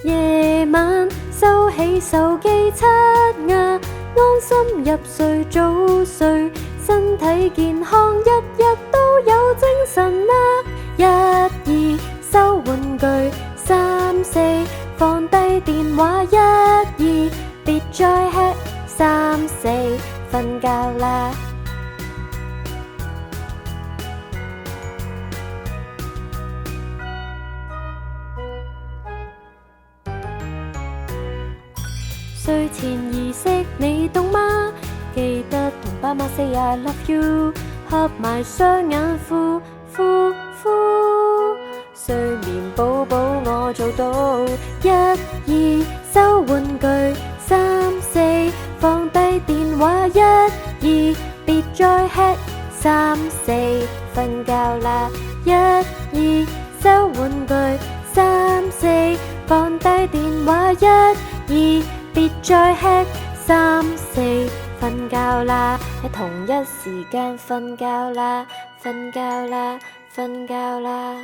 夜晚收起手機刷牙，安心入睡早睡，身體健康，日日都有精神啊！一二收玩具，三四放低電話，一二別再吃，三四瞓覺啦。睡前儀式你懂嗎？記得同爸媽 say I love you， 合埋雙眼呼呼呼，睡眠寶寶我做到。一二收玩具，三四放低電話，一二別再吃，三四瞓覺啦。一二收玩具，三四放低電話，一二別再吃，三四瞓覺啦，喺同一時間瞓覺啦，瞓覺啦，瞓覺啦。